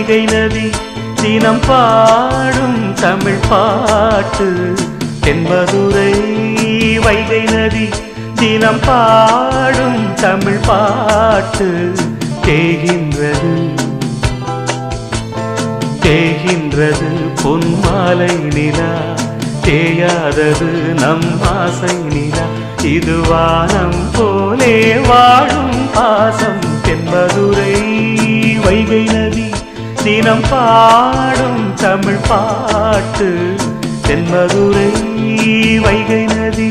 வைகை நதி தினம் பாடும் தமிழ் பாட்டு தென்மதுரை வைகை நதி தினம் பாடும் தமிழ் பாட்டு தேகின்றது தேகின்றது பொன்மாலை நிலா தேயாதது நம் ஆசை நிலா இது வானம் போலே வாழும் பாசம் தென்மதுரை வைகை நதி தினம் பாடும் தமிழ் பாட்டு தென்மதுரை வைகை நதி